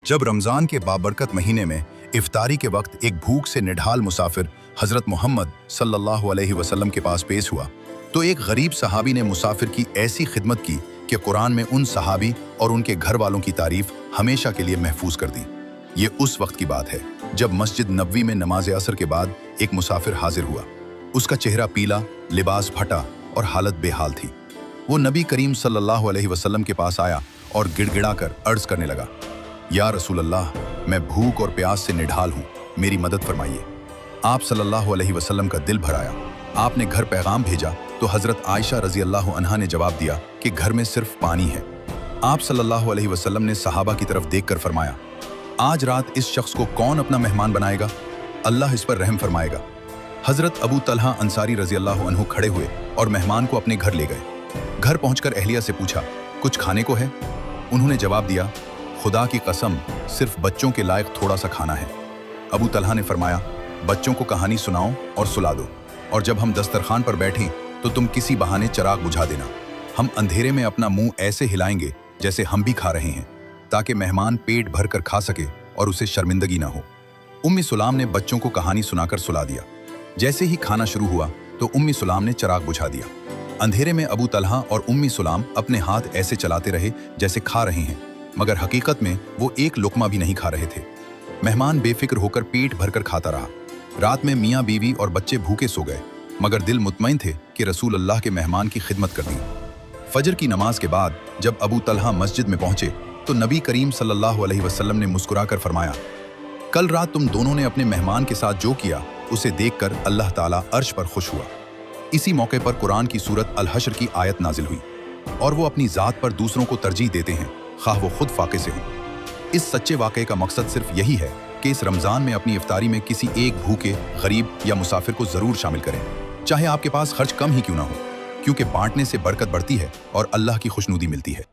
जब रमज़ान के बाबरकत महीने में इफ्तारी के वक्त एक भूख से निढाल मुसाफिर हज़रत मोहम्मद सल्लल्लाहु अलैहि वसल्लम के पास पेश हुआ तो एक गरीब सहाबी ने मुसाफिर की ऐसी खिदमत की कि कुरान में उन सहाबी और उनके घर वालों की तारीफ हमेशा के लिए महफूज कर दी। ये उस वक्त की बात है जब मस्जिद नबवी में नमाज असर के बाद एक मुसाफिर हाजिर हुआ। उसका चेहरा पीला, लिबास फटा और हालत बेहाल थी। वो नबी करीम सल्लल्लाहु अलैहि वसल्लम के पास आया और गिड़गिड़ाकर अर्ज करने लगा, या रसूल अल्लाह, मैं भूख और प्यास से निढाल हूँ, मेरी मदद फरमाइए। आप सल्लल्लाहु अलैहि वसल्लम का दिल भर आया। आपने घर पैगाम भेजा तो हज़रत आयशा रज़ी अल्लाह अन्हा ने जवाब दिया कि घर में सिर्फ पानी है। आप सल्लल्लाहु अलैहि वसल्लम ने सहाबा की तरफ देखकर फरमाया, आज रात इस शख्स को कौन अपना मेहमान बनाएगा? अल्लाह इस पर रहम फरमाएगा। हज़रत अबू तलहा अंसारी रज़ी अल्लाह अन्हु खड़े हुए और मेहमान को अपने घर ले गए। घर पहुंचकर अहलिया से पूछा, कुछ खाने को है? उन्होंने जवाब दिया, खुदा की कसम, सिर्फ बच्चों के लायक थोड़ा सा खाना है। अबू तलहा ने फरमाया, बच्चों को कहानी सुनाओ और सुला दो, और जब हम दस्तरखान पर बैठें तो तुम किसी बहाने चिराग बुझा देना। हम अंधेरे में अपना मुंह ऐसे हिलाएंगे जैसे हम भी खा रहे हैं, ताकि मेहमान पेट भर कर खा सके और उसे शर्मिंदगी ना हो। उम्मी सुलाम ने बच्चों को कहानी सुनाकर सुला दिया। जैसे ही खाना शुरू हुआ तो उम्मी सुलाम ने चिराग बुझा दिया। अंधेरे में अबू तलहा और उम्मी सुलाम अपने हाथ ऐसे चलाते रहे जैसे खा रहे हैं, मगर हकीकत में वो एक लुकमा भी नहीं खा रहे थे। मेहमान बेफिक्र होकर पेट भरकर खाता रहा। रात में मियाँ बीवी और बच्चे भूखे सो गए, मगर दिल मुतमईन थे कि रसूल अल्लाह के मेहमान की खिदमत कर दी। फजर की नमाज के बाद जब अबू तलहा मस्जिद में पहुंचे तो नबी करीम सल्लल्लाहु अलैहि वसल्लम ने मुस्कुराकर फरमाया, कल रात तुम दोनों ने अपने मेहमान के साथ जो किया उसे देखकर अल्लाह ताला अर्श पर खुश हुआ। इसी मौके पर कुरान की सूरत अल हश्र की आयत नाजिल हुई, और वो अपनी ज़ात पर दूसरों को तरजीह देते हैं, खाह वो खुद फाके से हो। इस सच्चे वाक़े का मकसद सिर्फ यही है कि इस रमज़ान में अपनी इफ्तारी में किसी एक भूखे, गरीब या मुसाफिर को ज़रूर शामिल करें, चाहे आपके पास खर्च कम ही क्यों ना हो, क्योंकि बांटने से बरकत बढ़ती है और अल्लाह की खुशनुदी मिलती है।